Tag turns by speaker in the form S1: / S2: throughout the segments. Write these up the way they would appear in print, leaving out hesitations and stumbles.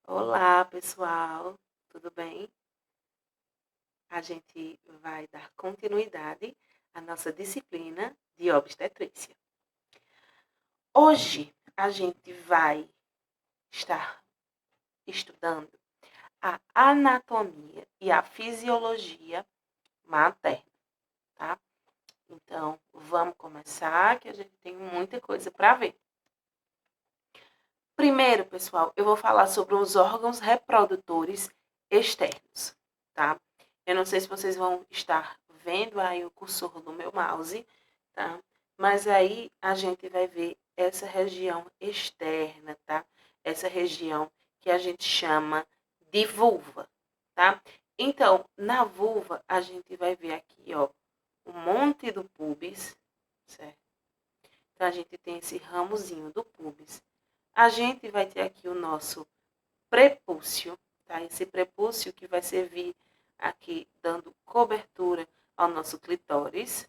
S1: Olá, pessoal, tudo bem? A gente vai dar continuidade à nossa disciplina de obstetrícia. Hoje a gente vai estar estudando a anatomia e a fisiologia materna, tá? Então, vamos começar, que a gente tem muita coisa para ver. Primeiro, pessoal, eu vou falar sobre os órgãos reprodutores externos, tá? Eu não sei se vocês vão estar vendo aí o cursor do meu mouse, tá? Mas aí a gente vai ver essa região externa, tá? Essa região que a gente chama de vulva, tá? Então, na vulva, a gente vai ver aqui, ó, o monte do púbis, certo? Então, a gente tem esse ramozinho do púbis. A gente vai ter aqui o nosso prepúcio, tá? Esse prepúcio que vai servir aqui dando cobertura ao nosso clitóris,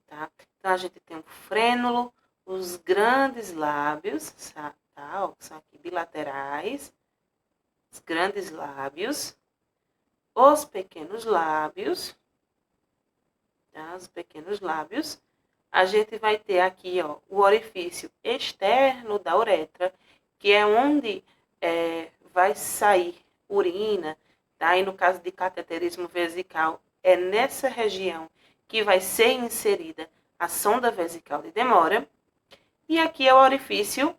S1: tá? Então, a gente tem o frênulo, os grandes lábios, tá? Que são aqui bilaterais, os grandes lábios, os pequenos lábios, tá? Os pequenos lábios. A gente vai ter aqui, ó, o orifício externo da uretra, que é onde vai sair urina, tá? E no caso de cateterismo vesical, é nessa região que vai ser inserida a sonda vesical de Demora. E aqui é o orifício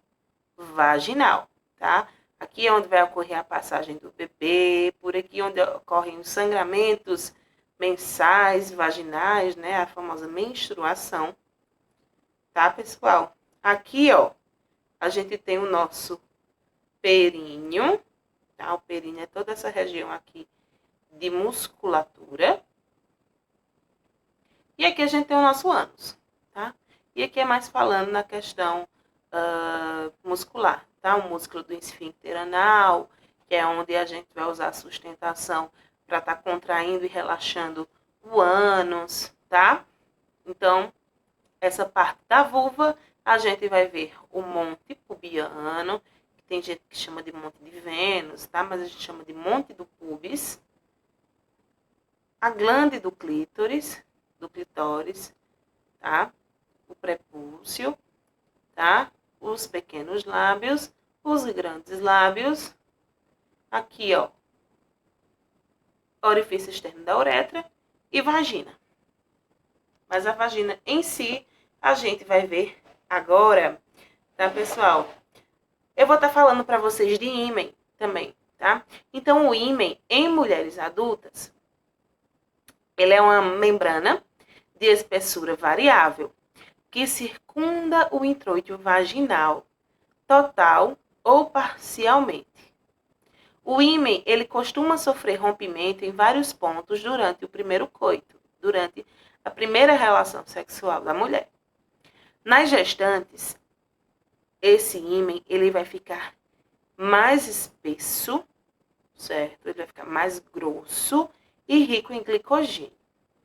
S1: vaginal, tá? Aqui é onde vai ocorrer a passagem do bebê, por aqui onde ocorrem os sangramentos mensais, vaginais, né? A famosa menstruação. Tá, pessoal? Aqui, ó, a gente tem o nosso períneo, tá? O períneo é toda essa região aqui de musculatura. E aqui a gente tem o nosso ânus, tá? E aqui é mais falando na questão muscular, tá? O músculo do esfíncter anal, que é onde a gente vai usar a sustentação para estar contraindo e relaxando o ânus, tá? Então, essa parte da vulva, a gente vai ver o monte pubiano, que tem gente que chama de monte de Vênus, tá? Mas a gente chama de monte do pubis. A glande do clítoris, do clitóris, tá? O prepúcio, tá? Os pequenos lábios, os grandes lábios. Aqui, ó, orifício externo da uretra e vagina. Mas a vagina em si, a gente vai ver agora, tá, pessoal? Eu vou estar falando para vocês de ímen também, tá? Então, o ímen em mulheres adultas, ele é uma membrana de espessura variável que circunda o introito vaginal, total ou parcialmente. O ímen, ele costuma sofrer rompimento em vários pontos durante o primeiro coito, durante a primeira relação sexual da mulher. Nas gestantes, esse ímen, ele vai ficar mais espesso, certo? Ele vai ficar mais grosso e rico em glicogênio,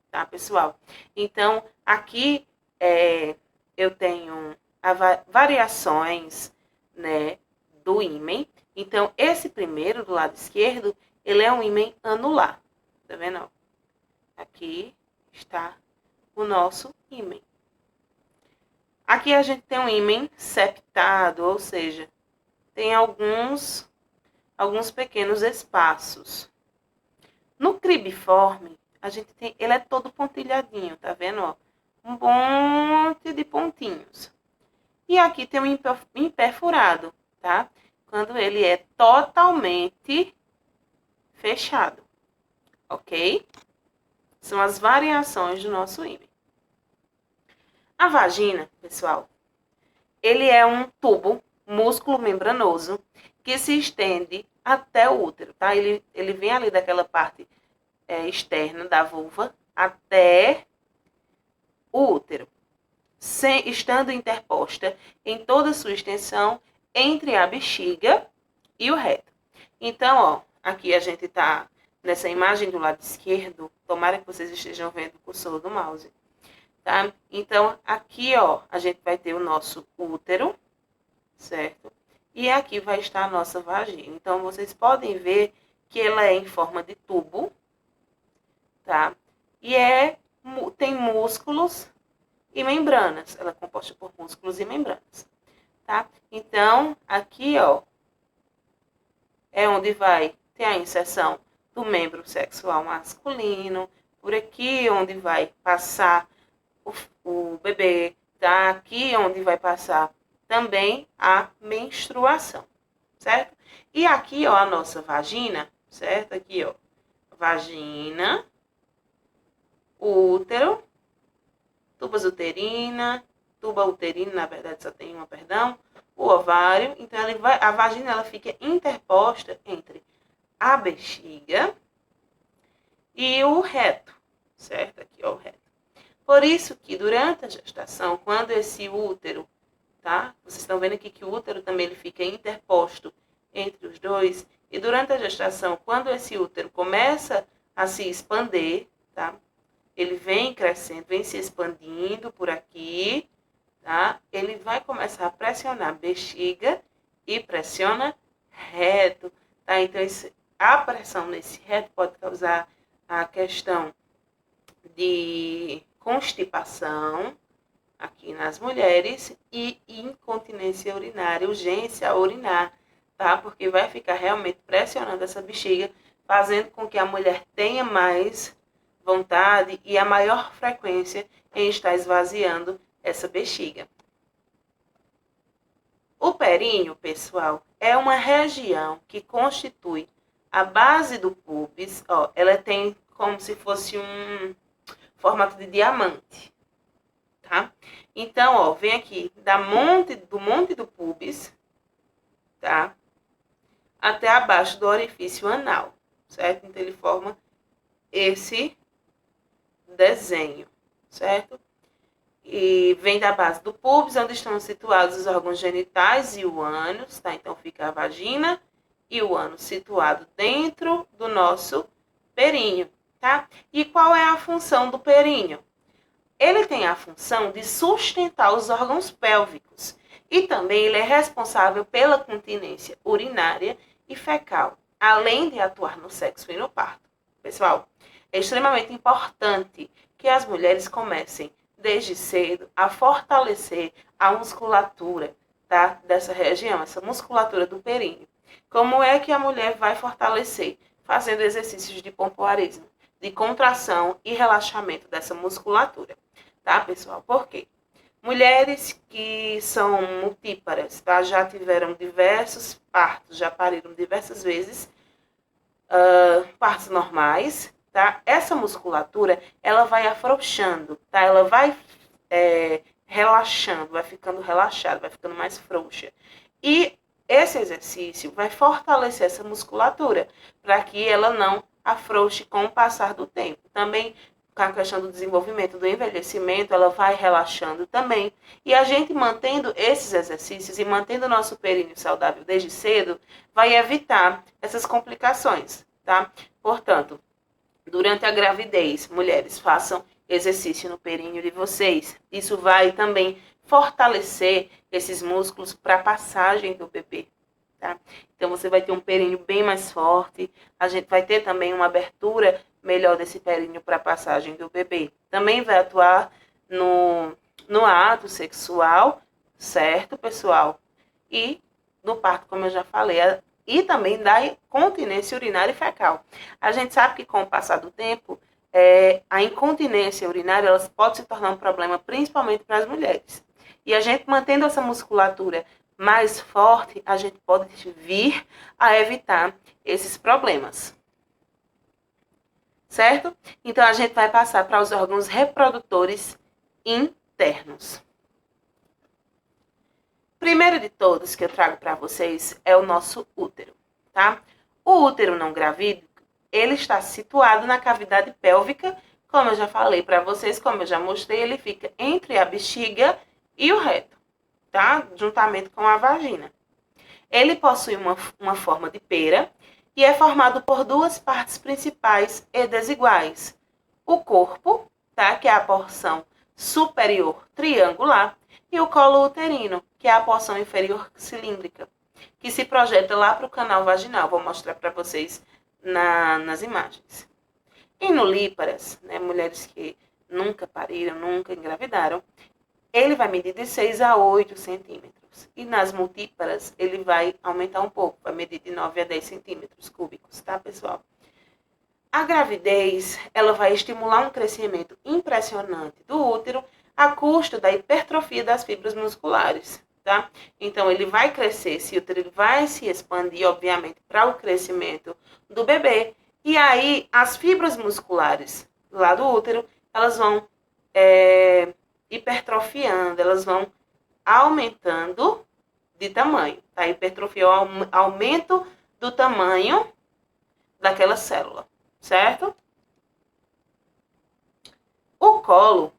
S1: tá, pessoal? Então, aqui eu tenho variações, né, do ímen. Então, esse primeiro, do lado esquerdo, ele é um ímen anular, tá vendo? Aqui está o nosso ímen. Aqui a gente tem um ímen septado, ou seja, tem alguns pequenos espaços. No cribiforme, a gente tem, ele é todo pontilhadinho, tá vendo? Ó? Um monte de pontinhos. E aqui tem um imperfurado, tá? Quando ele é totalmente fechado, ok? São as variações do nosso ímen. A vagina, pessoal, ele é um tubo músculo membranoso que se estende até o útero, tá? Ele vem ali daquela parte externa da vulva até o útero, estando interposta em toda a sua extensão entre a bexiga e o reto. Então, ó, aqui a gente tá nessa imagem do lado esquerdo, tomara que vocês estejam vendo o cursor do mouse, tá? Então, aqui, ó, a gente vai ter o nosso útero, certo? e aqui vai estar a nossa vagina. Então, vocês podem ver que ela é em forma de tubo, tá? E tem músculos e membranas. Ela é composta por músculos e membranas, tá? Então, aqui, ó, é onde vai ter a inserção do membro sexual masculino. Por aqui, onde vai passar o bebê, tá? Aqui, onde vai passar também a menstruação, certo? E aqui, ó, a nossa vagina, certo? Aqui, ó, vagina, útero, tubas uterina, tuba uterina, na verdade só tem uma, perdão, o ovário. Então, a vagina ela fica interposta entre a bexiga e o reto, certo? Aqui, ó, o reto. Por isso que durante a gestação, quando esse útero, tá? Vocês estão vendo aqui que o útero também ele fica interposto entre os dois. E durante a gestação, quando esse útero começa a se expandir, tá? Ele vem crescendo, vem se expandindo por aqui, tá? Ele vai começar a pressionar a bexiga e pressiona reto, tá? Então, a pressão nesse reto pode causar a questão de constipação aqui nas mulheres e incontinência urinária, urgência a urinar, tá? Porque vai ficar realmente pressionando essa bexiga, fazendo com que a mulher tenha mais vontade e a maior frequência em estar esvaziando essa bexiga. O períneo, pessoal, é uma região que constitui a base do púbis. Ó, ela tem como se fosse um formato de diamante, tá? Então, ó, vem aqui do monte do púbis, tá? Até abaixo do orifício anal, certo? Então, ele forma esse desenho, certo? E vem da base do púbis, onde estão situados os órgãos genitais e o ânus, tá? Então, fica a vagina e o ânus situado dentro do nosso períneo, tá? E qual é a função do períneo? Ele tem a função de sustentar os órgãos pélvicos e também ele é responsável pela continência urinária e fecal, além de atuar no sexo e no parto. Pessoal, é extremamente importante que as mulheres comecem desde cedo a fortalecer a musculatura, tá? Dessa região, essa musculatura do períneo. Como é que a mulher vai fortalecer? Fazendo exercícios de pompoarismo, de contração e relaxamento dessa musculatura. Tá, pessoal? Por quê? Mulheres que são multíparas, tá? Já tiveram diversos partos, já pariram diversas vezes, partos normais, tá? Essa musculatura, ela vai afrouxando, tá? Ela vai relaxando, vai ficando relaxada, vai ficando mais frouxa. E esse exercício vai fortalecer essa musculatura, para que ela não afrouxe com o passar do tempo. Também com a questão do desenvolvimento, do envelhecimento, ela vai relaxando também. E a gente mantendo esses exercícios e mantendo o nosso períneo saudável desde cedo, vai evitar essas complicações, tá? Portanto, durante a gravidez, mulheres, façam exercício no períneo de vocês. Isso vai também fortalecer esses músculos para a passagem do bebê, tá? Então, você vai ter um períneo bem mais forte. A gente vai ter também uma abertura melhor desse períneo para a passagem do bebê. Também vai atuar no ato sexual, certo, pessoal? E no parto, como eu já falei, e também da incontinência urinária e fecal. A gente sabe que com o passar do tempo, a incontinência urinária ela pode se tornar um problema, principalmente para as mulheres. E a gente mantendo essa musculatura mais forte, a gente pode vir a evitar esses problemas. Certo? Então, a gente vai passar para os órgãos reprodutores internos. Primeiro de todos que eu trago para vocês é o nosso útero, tá? O útero não gravídico, ele está situado na cavidade pélvica, como eu já falei para vocês, como eu já mostrei, ele fica entre a bexiga e o reto, tá? Juntamente com a vagina. Ele possui uma forma de pera e é formado por duas partes principais e desiguais. O corpo, tá? Que é a porção superior triangular, e o colo uterino, que é a porção inferior cilíndrica. que se projeta lá para o canal vaginal. Vou mostrar para vocês nas imagens. Em nulíparas, né, mulheres que nunca pariram, nunca engravidaram, ele vai medir de 6 a 8 centímetros. E nas multíparas, ele vai aumentar um pouco, vai medir de 9 a 10 centímetros cúbicos, tá, pessoal? A gravidez, ela vai estimular um crescimento impressionante do útero a custo da hipertrofia das fibras musculares, tá? Então, ele vai crescer, esse útero ele vai se expandir, obviamente, para o crescimento do bebê. E aí, as fibras musculares lá do útero, elas vão hipertrofiando, elas vão aumentando de tamanho, tá? Hipertrofia é o aumento do tamanho daquela célula, certo? O colo,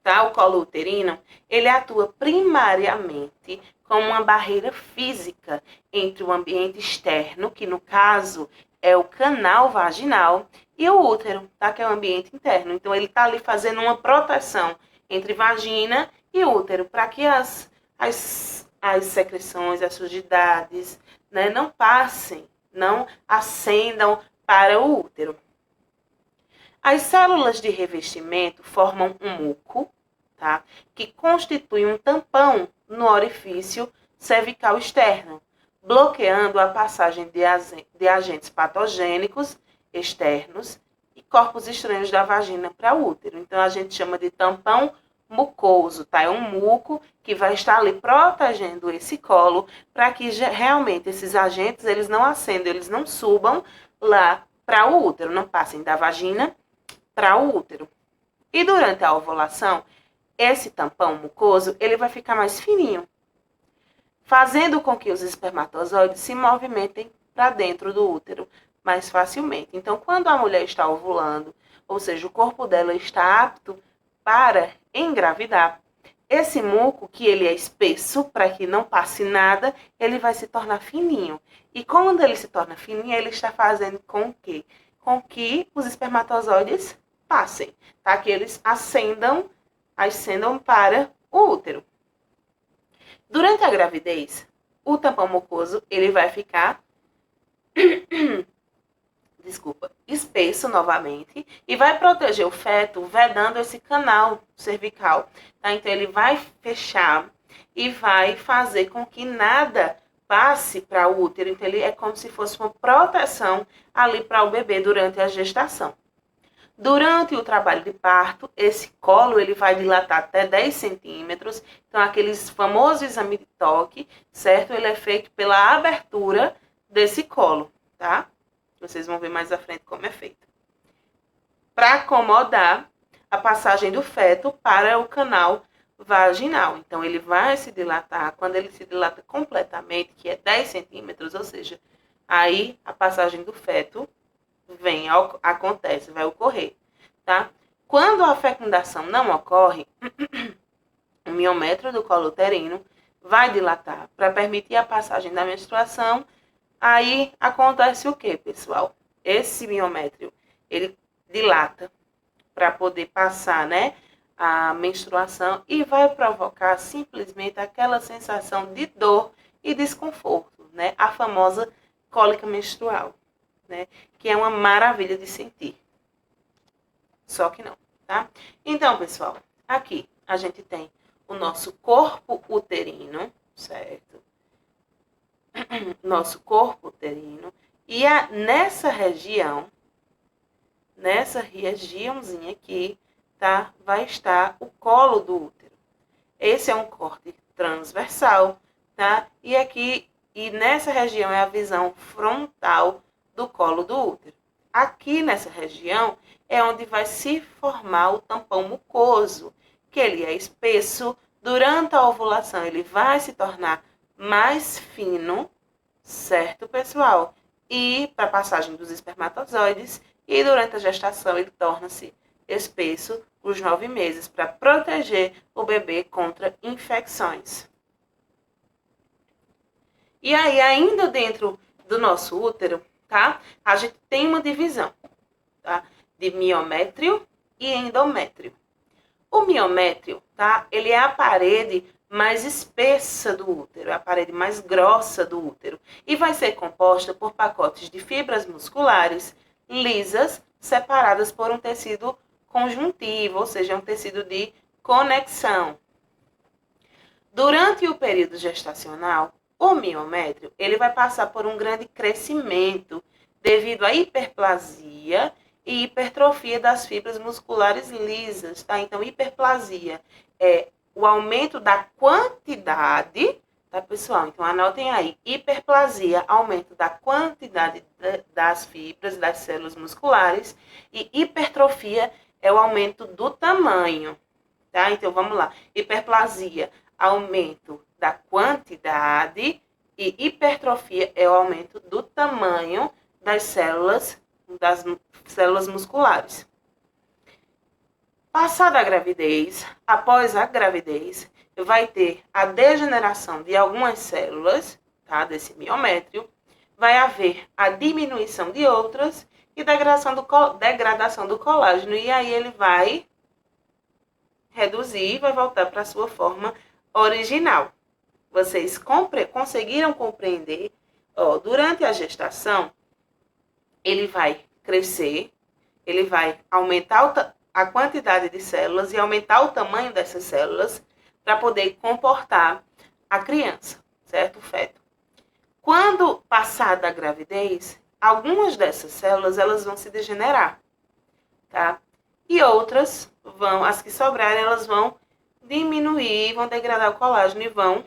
S1: tá? O colo uterino, ele atua primariamente como uma barreira física entre o ambiente externo, que no caso é o canal vaginal, e o útero, tá? Que é o ambiente interno. Então, ele tá ali fazendo uma proteção entre vagina e útero, para que as secreções, as sujidades, né, não passem, não ascendam para o útero. As células de revestimento formam um muco, tá, que constitui um tampão no orifício cervical externo, bloqueando a passagem de agentes patogênicos externos e corpos estranhos da vagina para o útero. Então, a gente chama de tampão mucoso, tá? É um muco que vai estar ali protegendo esse colo para que realmente esses agentes eles não ascendam, eles não subam lá para o útero, não passem da vagina para o útero. E durante a ovulação, esse tampão mucoso ele vai ficar mais fininho, fazendo com que os espermatozoides se movimentem para dentro do útero mais facilmente. Então, quando a mulher está ovulando, ou seja, o corpo dela está apto para engravidar, esse muco, que ele é espesso, para que não passe nada, ele vai se tornar fininho. E quando ele se torna fininho, ele está fazendo com que os espermatozoides passem, tá? Que eles ascendam para o útero. Durante a gravidez, o tampão mucoso ele vai ficar espesso novamente e vai proteger o feto, vedando esse canal cervical. Tá? Então, ele vai fechar e vai fazer com que nada passe para o útero. Então, ele é como se fosse uma proteção ali para o bebê durante a gestação. Durante o trabalho de parto, esse colo ele vai dilatar até 10 centímetros. Então, aqueles famosos exame de toque, certo? Ele é feito pela abertura desse colo, tá? Vocês vão ver mais à frente como é feito. Para acomodar a passagem do feto para o canal vaginal. Então, ele vai se dilatar. Quando ele se dilata completamente, que é 10 centímetros, ou seja, aí a passagem do feto acontece, vai ocorrer, tá? Quando a fecundação não ocorre, o miométrio do colo uterino vai dilatar para permitir a passagem da menstruação. Aí acontece o que, pessoal? Esse miométrio, ele dilata para poder passar, né, a menstruação e vai provocar simplesmente aquela sensação de dor e desconforto, né? A famosa cólica menstrual, né? Que é uma maravilha de sentir. Só que não, tá? Então, pessoal, aqui a gente tem o nosso corpo uterino, certo? Nosso corpo uterino. E nessa regiãozinha aqui, tá? Vai estar o colo do útero. Esse é um corte transversal, tá? E nessa região é a visão frontal do colo do útero. Aqui nessa região é onde vai se formar o tampão mucoso, que ele é espesso. Durante a ovulação ele vai se tornar mais fino, certo, pessoal? E para a passagem dos espermatozoides, e durante a gestação ele torna-se espesso os 9 meses para proteger o bebê contra infecções. E aí, ainda dentro do nosso útero, tá? A gente tem uma divisão, tá? De miométrio e endométrio. O miométrio, tá? Ele é a parede mais espessa do útero, é a parede mais grossa do útero, e vai ser composta por pacotes de fibras musculares lisas, separadas por um tecido conjuntivo, ou seja, um tecido de conexão. Durante o período gestacional, o miométrio ele vai passar por um grande crescimento devido à hiperplasia e hipertrofia das fibras musculares lisas, tá? Então, hiperplasia é o aumento da quantidade, tá, pessoal? Então, anotem aí, hiperplasia, aumento da quantidade das fibras, das células musculares, e hipertrofia é o aumento do tamanho, tá? Então, vamos lá. Hiperplasia, aumento da quantidade, e hipertrofia é o aumento do tamanho das células musculares. Passada a gravidez, após a gravidez, vai ter a degeneração de algumas células, tá, desse miométrio, vai haver a diminuição de outras e degradação do colágeno, e aí ele vai reduzir e vai voltar para a sua forma original. Vocês conseguiram compreender? Ó, durante a gestação, ele vai crescer, ele vai aumentar a quantidade de células e aumentar o tamanho dessas células para poder comportar a criança, certo? O feto. Quando passada a gravidez, algumas dessas células elas vão se degenerar, tá? E outras vão, as que sobrarem, elas vão diminuir, vão degradar o colágeno e vão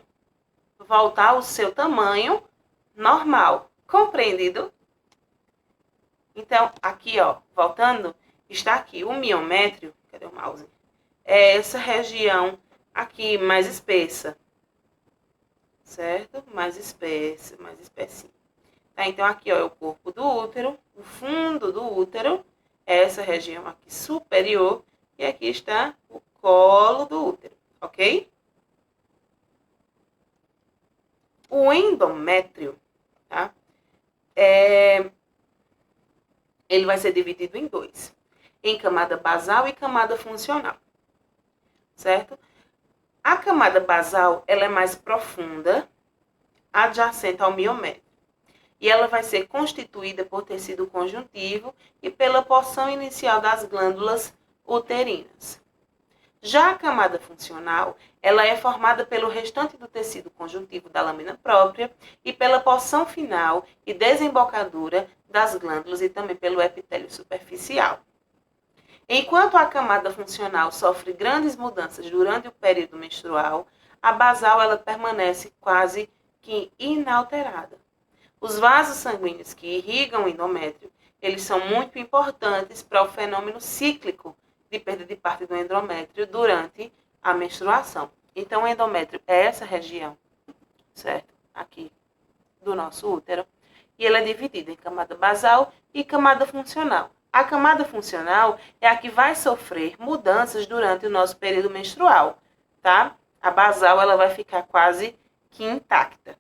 S1: voltar ao seu tamanho normal. Compreendido? Então, aqui, ó, voltando, está aqui o miométrio, cadê o mouse? É essa região aqui mais espessa, certo? Mais espessa, mais espessinha. Tá? Então, aqui, ó, é o corpo do útero, o fundo do útero, é essa região aqui superior, e aqui está o colo do útero, ok? O endométrio, tá? Ele vai ser dividido em dois, em camada basal e camada funcional, certo? A camada basal, ela é mais profunda, adjacente ao miométrio, e ela vai ser constituída por tecido conjuntivo e pela porção inicial das glândulas uterinas. Já a camada funcional, ela é formada pelo restante do tecido conjuntivo da lâmina própria e pela porção final e desembocadura das glândulas e também pelo epitélio superficial. Enquanto a camada funcional sofre grandes mudanças durante o período menstrual, a basal ela permanece quase que inalterada. Os vasos sanguíneos que irrigam o endométrio, eles são muito importantes para o fenômeno cíclico de perda de parte do endométrio durante a menstruação. Então, o endométrio é essa região, certo? Aqui do nosso útero. E ele é dividido em camada basal e camada funcional. A camada funcional é a que vai sofrer mudanças durante o nosso período menstrual, tá? A basal, ela vai ficar quase que intacta.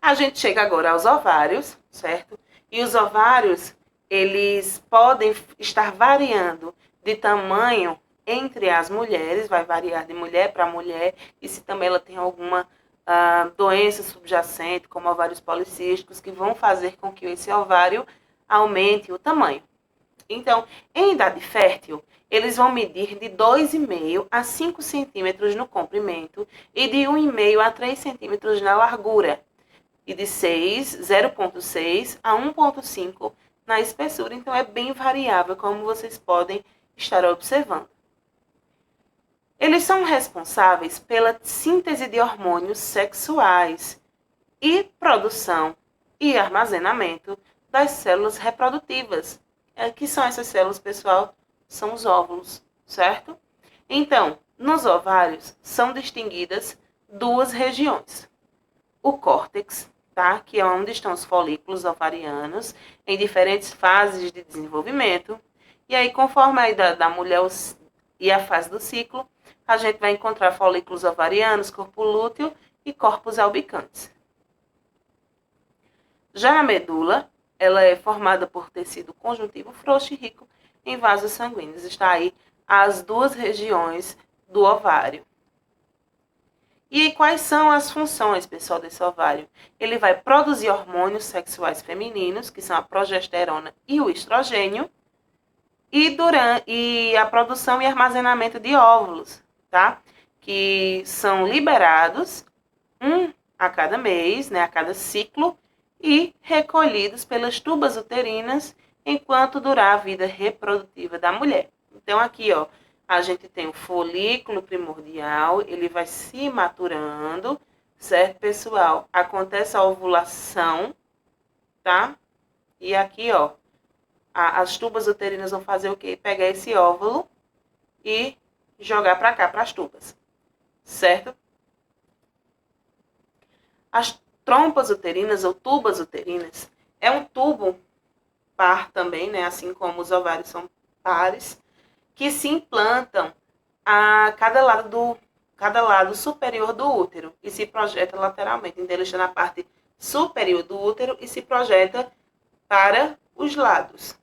S1: A gente chega agora aos ovários, certo? E os ovários, eles podem estar variando de tamanho entre as mulheres, vai variar de mulher para mulher, e se também ela tem alguma doença subjacente, como ovários policísticos, que vão fazer com que esse ovário aumente o tamanho. Então, em idade fértil, eles vão medir de 2,5 a 5 centímetros no comprimento e de 1,5 a 3 centímetros na largura, e de 0,6 a 1,5 na espessura. Então, é bem variável, como vocês podem estar observando. Eles são responsáveis pela síntese de hormônios sexuais e produção e armazenamento das células reprodutivas. Que são essas células, pessoal? São os óvulos, certo? Então, nos ovários são distinguidas duas regiões. O córtex, tá? Que é onde estão os folículos ovarianos em diferentes fases de desenvolvimento. E aí, conforme a idade da mulher e a fase do ciclo, a gente vai encontrar folículos ovarianos, corpo lúteo e corpos albicantes. Já a medula, ela é formada por tecido conjuntivo frouxo e rico em vasos sanguíneos. Está aí as duas regiões do ovário. E quais são as funções, pessoal, desse ovário? Ele vai produzir hormônios sexuais femininos, que são a progesterona e o estrogênio, e a produção e armazenamento de óvulos, tá? Que são liberados um a cada mês, né, a cada ciclo, e recolhidos pelas tubas uterinas enquanto durar a vida reprodutiva da mulher. Então, aqui, ó, a gente tem o folículo primordial, ele vai se maturando, certo, pessoal? Acontece a ovulação, tá? E aqui, ó, as tubas uterinas vão fazer o quê? Pegar esse óvulo e jogar para cá, para as tubas, certo? As trompas uterinas ou tubas uterinas é um tubo par também, né? Assim como os ovários são pares, que se implantam a cada lado superior do útero e se projeta lateralmente. Então, ele está na parte superior do útero e se projeta para os lados.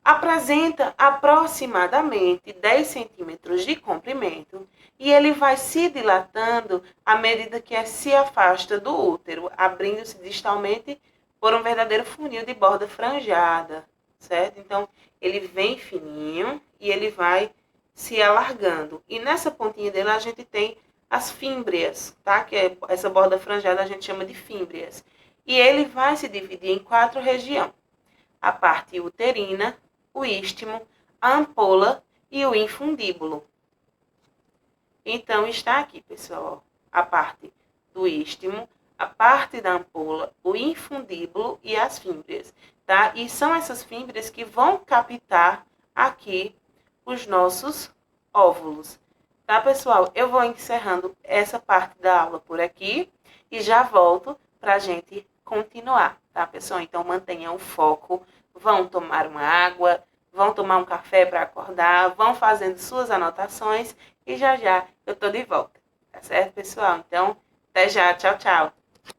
S1: Apresenta aproximadamente 10 centímetros de comprimento e ele vai se dilatando à medida que se afasta do útero, abrindo-se distalmente por um verdadeiro funil de borda franjada, certo? Então, ele vem fininho e ele vai se alargando. E nessa pontinha dele a gente tem as fímbrias, tá? Que é essa borda franjada a gente chama de fímbrias. E ele vai se dividir em 4 regiões: a parte uterina, o istmo, a ampola e o infundíbulo. Então, está aqui, pessoal, a parte do istmo, a parte da ampola, o infundíbulo e as fímbrias, tá? E são essas fímbrias que vão captar aqui os nossos óvulos, tá, pessoal? Eu vou encerrando essa parte da aula por aqui e já volto para a gente continuar, tá, pessoal? Então, mantenham o foco, vão tomar uma água, vão tomar um café para acordar, vão fazendo suas anotações e já já eu tô de volta, tá certo, pessoal? Então, até já, tchau, tchau.